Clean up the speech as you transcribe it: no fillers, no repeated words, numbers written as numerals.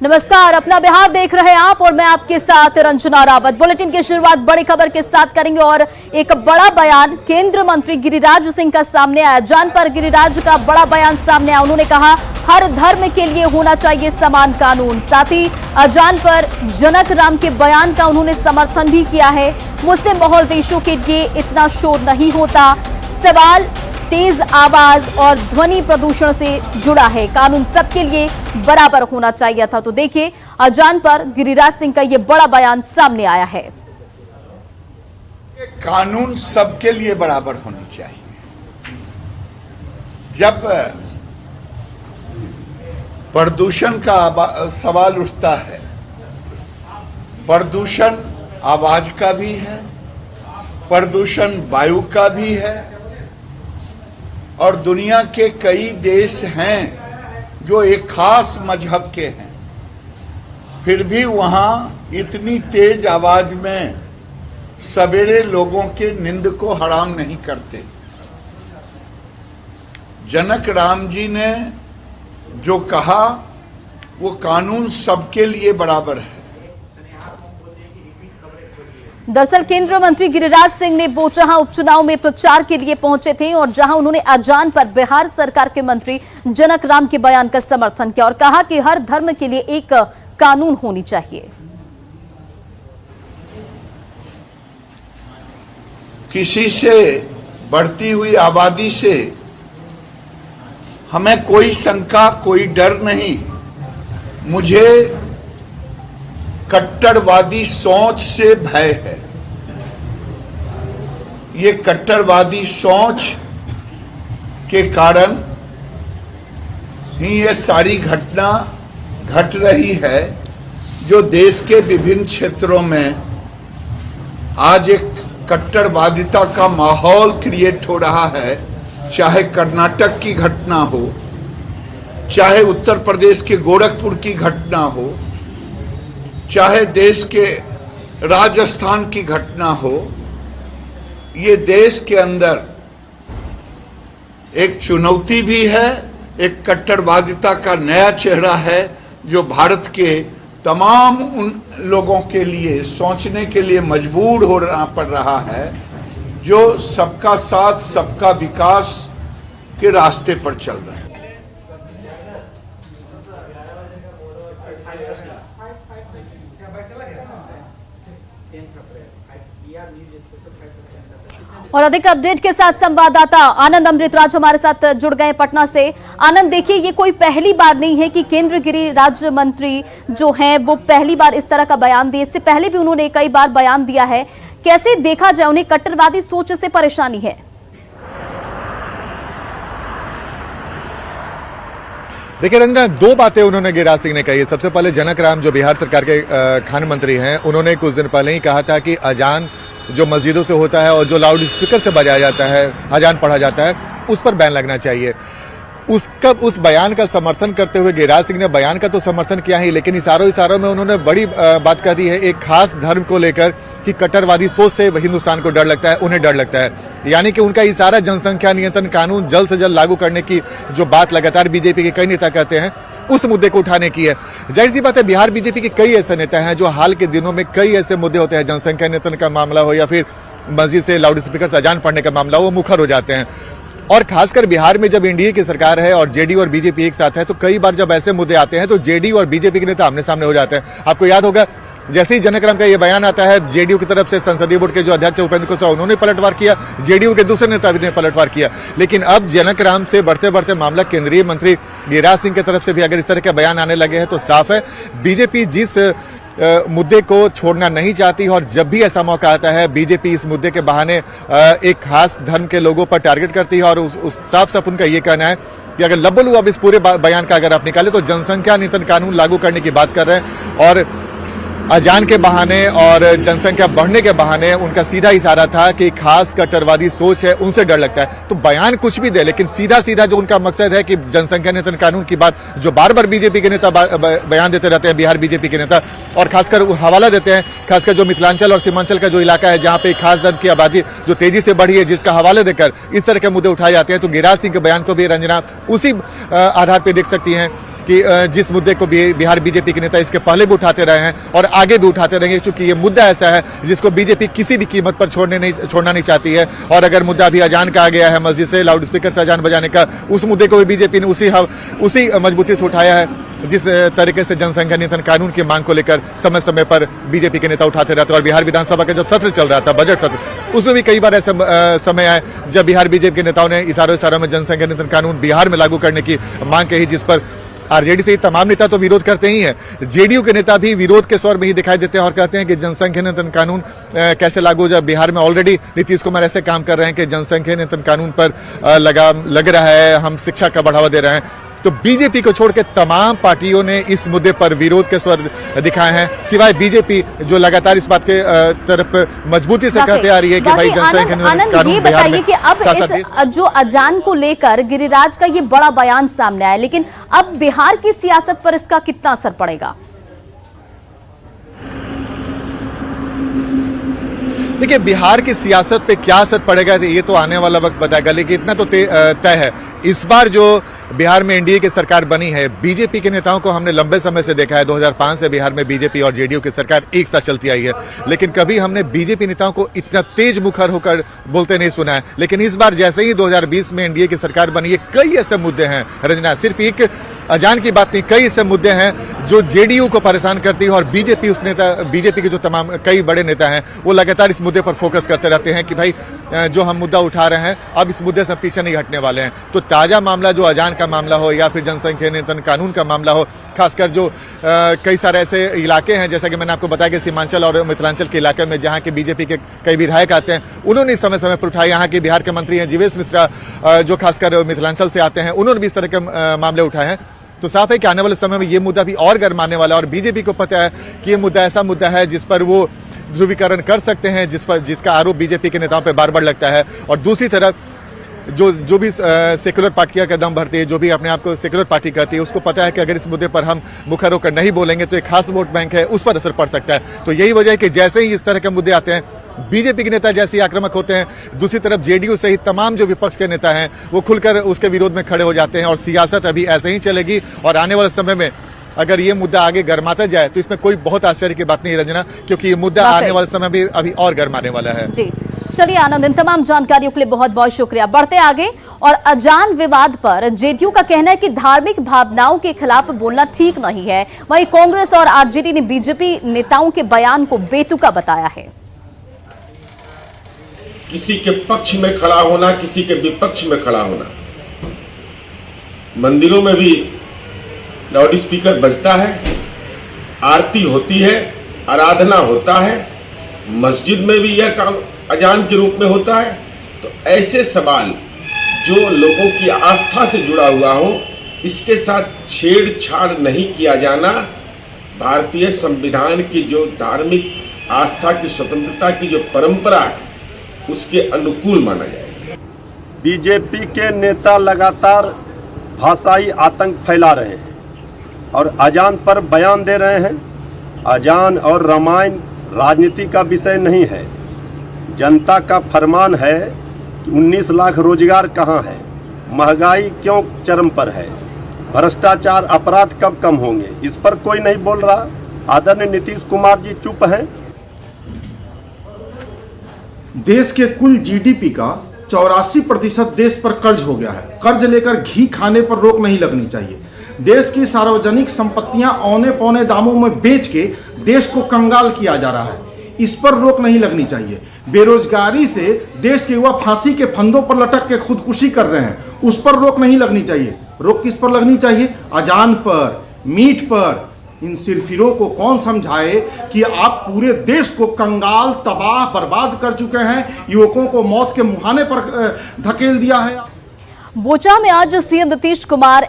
नमस्कार, अपना बिहार देख रहे हैं आप और मैं आपके साथ रंजना रावत। बुलेटिन की शुरुआत बड़ी खबर के साथ करेंगे और एक बड़ा बयान केंद्रीय मंत्री गिरिराज सिंह का सामने आया। अजान पर गिरिराज का बड़ा बयान सामने आया। उन्होंने कहा हर धर्म के लिए होना चाहिए समान कानून। साथ ही अजान पर जनक राम के बयान का उन्होंने समर्थन भी किया है। मुस्लिम बहुल देशों के लिए इतना शोर नहीं होता। सवाल तेज आवाज और ध्वनि प्रदूषण से जुड़ा है। कानून सबके लिए बराबर होना चाहिए था। तो देखिए, अजान पर गिरिराज सिंह का यह बड़ा बयान सामने आया है। कानून सबके लिए बराबर होनी चाहिए। जब प्रदूषण का सवाल उठता है, प्रदूषण आवाज का भी है, प्रदूषण वायु का भी है और दुनिया के कई देश हैं जो एक खास मजहब के हैं, फिर भी वहां इतनी तेज आवाज में सवेरे लोगों के नींद को हराम नहीं करते। जनक राम जी ने जो कहा वो कानून सबके लिए बराबर है। दरअसल केंद्रीय मंत्री गिरिराज सिंह ने बोचहां उपचुनाव में प्रचार के लिए पहुंचे थे और जहां उन्होंने अजान पर बिहार सरकार के मंत्री जनक राम के बयान का समर्थन किया और कहा कि हर धर्म के लिए एक कानून होनी चाहिए। किसी से बढ़ती हुई आबादी से हमें कोई शंका, कोई डर नहीं। मुझे कट्टरवादी सोच से भय है। ये कट्टरवादी सोच के कारण ही ये सारी घटना घट रही है जो देश के विभिन्न क्षेत्रों में आज एक कट्टरवादिता का माहौल क्रिएट हो रहा है। चाहे कर्नाटक की घटना हो, चाहे उत्तर प्रदेश के गोरखपुर की घटना हो, चाहे देश के राजस्थान की घटना हो, ये देश के अंदर एक चुनौती भी है, एक कट्टरवादिता का नया चेहरा है जो भारत के तमाम उन लोगों के लिए सोचने के लिए मजबूर होना पड़ रहा है जो सबका साथ, सबका विकास के रास्ते पर चल रहे हैं। और अधिक अपडेट के साथ संवाददाता आनंद अमृतराज हमारे साथ जुड़ गए पटना से। आनंद, देखिए, ये कोई पहली बार नहीं है कि केंद्रीय गृह राज्य मंत्री जो हैं वो पहली बार इस तरह का बयान दिए। इससे पहले भी उन्होंने कई बार बयान दिया है। कैसे देखा जाए, उन्हें कट्टरवादी सोच से परेशानी है? देखिए रंजना, दो बातें उन्होंने गिरिराज सिंह ने कही। सबसे पहले जनक राम जो बिहार सरकार के खान मंत्री हैं, उन्होंने कुछ दिन पहले ही कहा था कि अजान जो मस्जिदों से होता है और जो लाउड स्पीकर से बजाया जाता है, अजान पढ़ा जाता है, उस पर बैन लगना चाहिए। उस बयान का समर्थन करते हुए गिरिराज सिंह ने बयान का तो समर्थन किया ही, लेकिन इशारों में उन्होंने बड़ी बात कह दी है एक खास धर्म को लेकर कि कट्टरवादी सोच से हिंदुस्तान को डर लगता है, उन्हें डर लगता है। यानी कि उनका इशारा जनसंख्या नियंत्रण कानून जल्द से जल्द लागू करने की जो बात लगातार बीजेपी के कई नेता कहते हैं, उस मुद्दे को उठाने की है। जाहिर सी बात है, बिहार बीजेपी के कई ऐसे नेता हैं जो हाल के दिनों में कई ऐसे मुद्दे होते हैं, जनसंख्या नियंत्रण का मामला हो या फिर मस्जिद से लाउड स्पीकर से अजान पढ़ने का मामला हो, वो मुखर हो जाते हैं। और खासकर बिहार में जब एनडीए की सरकार है और जेडीयू और बीजेपी एक साथ है, तो कई बार जब ऐसे मुद्दे आते हैं तो जेडीयू और बीजेपी के नेता आमने सामने हो जाते हैं। आपको याद होगा, जैसे ही जनक राम का ये बयान आता है, जेडीयू की तरफ से संसदीय बोर्ड के जो अध्यक्ष उपेंद्र कुशवाहा उन्होंने पलटवार किया, जेडीयू के दूसरे नेता ने पलटवार किया। लेकिन अब जनक राम से बढ़ते बढ़ते मामला केंद्रीय मंत्री गिरिराज सिंह की तरफ से भी अगर इस तरह के बयान आने लगे हैं तो साफ है बीजेपी जिस मुद्दे को छोड़ना नहीं चाहती और जब भी ऐसा मौका आता है बीजेपी इस मुद्दे के बहाने एक खास धर्म के लोगों पर टारगेट करती है। और उस साफ साफ उनका ये कहना है कि अगर लब्बलू अब इस पूरे बयान का अगर आप निकाले तो जनसंख्या नियंत्रण कानून लागू करने की बात कर रहे हैं और अजान के बहाने और जनसंख्या बढ़ने के बहाने उनका सीधा इशारा था कि खास कट्टरवादी सोच है, उनसे डर लगता है। तो बयान कुछ भी दे, लेकिन सीधा सीधा जो उनका मकसद है कि जनसंख्या नियंत्रण कानून की बात जो बार बार बीजेपी के नेता बयान देते रहते हैं, बिहार बीजेपी के नेता, और खासकर हवाला देते हैं खासकर जो मिथिलांचल और सीमांचल का जो इलाका है जहां पे खास धर्म की आबादी जो तेजी से बढ़ी है, जिसका हवाले देकर इस तरह के मुद्दे उठाए जाते हैं। तो गिरिराज सिंह के बयान को भी रंजना उसी आधार पर देख सकती हैं कि जिस मुद्दे को बिहार बीजेपी के नेता इसके पहले भी उठाते रहे हैं और आगे भी उठाते रहेंगे, क्योंकि ये मुद्दा ऐसा है जिसको बीजेपी किसी भी कीमत पर छोड़ना नहीं चाहती है। और अगर मुद्दा अभी अजान का आ गया है, मस्जिद से लाउड स्पीकर से अजान बजाने का, उस मुद्दे को भी बीजेपी ने उसी मजबूती से उठाया है जिस तरीके से जनसंख्या नियंत्रण कानून की मांग को लेकर समय समय पर बीजेपी के नेता उठाते रहते हैं। और बिहार विधानसभा का जब सत्र चल रहा था, बजट सत्र, उसमें भी कई बार ऐसे समय आए जब बिहार बीजेपी के नेताओं ने इशारों में जनसंख्या नियंत्रण कानून बिहार में लागू करने की मांग कही, जिस पर आरजेडी से तमाम नेता तो विरोध करते ही हैं, जेडीयू के नेता भी विरोध के स्वर में ही दिखाई देते हैं और कहते हैं कि जनसंख्या नियंत्रण कानून कैसे लागू, जब बिहार में ऑलरेडी नीतीश कुमार ऐसे काम कर रहे हैं कि जनसंख्या नियंत्रण कानून पर लग रहा है, हम शिक्षा का बढ़ावा दे रहे हैं। तो बीजेपी को छोड़ के तमाम पार्टियों ने इस मुद्दे पर विरोध के स्वर दिखाए हैं, सिवाय बीजेपी जो लगातार इस बात के तरफ मजबूती से कहते आ रही है कि भाई जनसंख्या नियंत्रण कानून ये बिहार बताइए में कि अब इस जो अजान को लेकर गिरिराज का ये बड़ा बयान सामने आया, लेकिन अब बिहार की सियासत पर इसका कितना असर पड़ेगा? देखिए, बिहार की सियासत पे क्या असर पड़ेगा ये तो आने वाला वक्त बताएगा, लेकिन इतना तो तय है, इस बार जो बिहार में एनडीए की सरकार बनी है, बीजेपी के नेताओं को हमने लंबे समय से देखा है, 2005 से बिहार में बीजेपी और जेडीयू की सरकार एक साथ चलती आई है, लेकिन कभी हमने बीजेपी नेताओं को इतना तेज मुखर होकर बोलते नहीं सुना है। लेकिन इस बार जैसे ही 2020 में एनडीए की सरकार बनी है, कई ऐसे मुद्दे हैं रंजना, सिर्फ एक अजान की बात नहीं, कई ऐसे मुद्दे हैं जो जेडीयू को परेशान करती है और बीजेपी के जो तमाम कई बड़े नेता हैं वो लगातार इस मुद्दे पर फोकस करते रहते हैं कि भाई जो हम मुद्दा उठा रहे हैं अब इस मुद्दे से पीछे नहीं हटने वाले हैं। तो ताजा मामला जो अजान का मामला हो या फिर जनसंख्या नियंत्रण कानून का मामला हो, खासकर जो कई सारे ऐसे इलाके हैं, जैसा कि मैंने आपको बताया कि सीमांचल और मिथिलांचल के इलाके में जहाँ के बीजेपी के कई विधायक आते हैं, उन्होंने समय समय पर उठाए। यहाँ के बिहार के मंत्री हैं जीवेश मिश्रा जो खासकर मिथिलांचल से आते हैं, उन्होंने भी इस तरह के मामले उठाए हैं। तो साफ है कि आने वाले समय में ये मुद्दा भी और गर्माने वाला है और बीजेपी को पता है कि ये मुद्दा ऐसा मुद्दा है जिस पर वो ध्रुवीकरण कर सकते हैं, जिसका आरोप बीजेपी के नेताओं पर बार बार लगता है। और दूसरी तरफ जो भी सेकुलर पार्टियां का दम भरती है, जो भी अपने आप को सेकुलर पार्टी कहती है, उसको पता है कि अगर इस मुद्दे पर हम मुखर होकर नहीं बोलेंगे तो एक खास वोट बैंक है, उस पर असर पड़ सकता है। तो यही वजह है कि जैसे ही इस तरह के मुद्दे आते हैं, बीजेपी के नेता जैसे ही आक्रामक होते हैं, दूसरी तरफ जेडीयू सहित तमाम जो विपक्ष के नेता हैं वो खुलकर उसके विरोध में खड़े हो जाते हैं। और सियासत अभी ऐसे ही चलेगी और आने वाले समय में अगर ये मुद्दा आगे गर्माता जाए तो इसमें कोई बहुत आश्चर्य की बात नहीं रंजना, क्योंकि ये मुद्दा आने वाले समय में अभी और गर्माने वाला है। जी चलिए आनंद, इन तमाम जानकारियों के लिए बहुत बहुत शुक्रिया। बढ़ते आगे, और अजान विवाद पर जेडीयू का कहना है कि धार्मिक भावनाओं के खिलाफ बोलना ठीक नहीं है, वहीं कांग्रेस और आरजेडी ने बीजेपी नेताओं के बयान को बेतुका बताया है। किसी के पक्ष में खड़ा होना, किसी के विपक्ष में खड़ा होना, मंदिरों में भी लाउड स्पीकर बजता है, आरती होती है, आराधना होता है, मस्जिद में भी यह काम अजान के रूप में होता है। तो ऐसे सवाल जो लोगों की आस्था से जुड़ा हुआ हो, इसके साथ छेड़छाड़ नहीं किया जाना भारतीय संविधान की जो धार्मिक आस्था की स्वतंत्रता की जो परंपरा है उसके अनुकूल माना जाएगा। बीजेपी के नेता लगातार भाषाई आतंक फैला रहे हैं और अजान पर बयान दे रहे हैं। अजान और रामायण राजनीति का विषय नहीं है। जनता का फरमान है कि 19 लाख रोजगार कहाँ है, महंगाई क्यों चरम पर है, भ्रष्टाचार अपराध कब कम होंगे, इस पर कोई नहीं बोल रहा। आदरणीय नीतीश कुमार जी चुप हैं। देश के कुल जीडीपी का 84% देश पर कर्ज हो गया है। कर्ज लेकर घी खाने पर रोक नहीं लगनी चाहिए। देश की सार्वजनिक संपत्तियां औने पौने दामों में बेच के देश को कंगाल किया जा रहा है, इस पर रोक नहीं लगनी चाहिए। बेरोजगारी से देश के युवा फांसी के फंदों पर लटक के खुदकुशी कर रहे हैं, उस पर रोक नहीं लगनी चाहिए। रोक किस पर लगनी चाहिए? अजान पर, मीट पर। इन सिरफिरों को कौन समझाए कि आप पूरे देश को कंगाल, तबाह, बर्बाद कर चुके हैं, युवकों को मौत के मुहाने पर धकेल दिया है। बोचा में आज सीएम नीतीश कुमार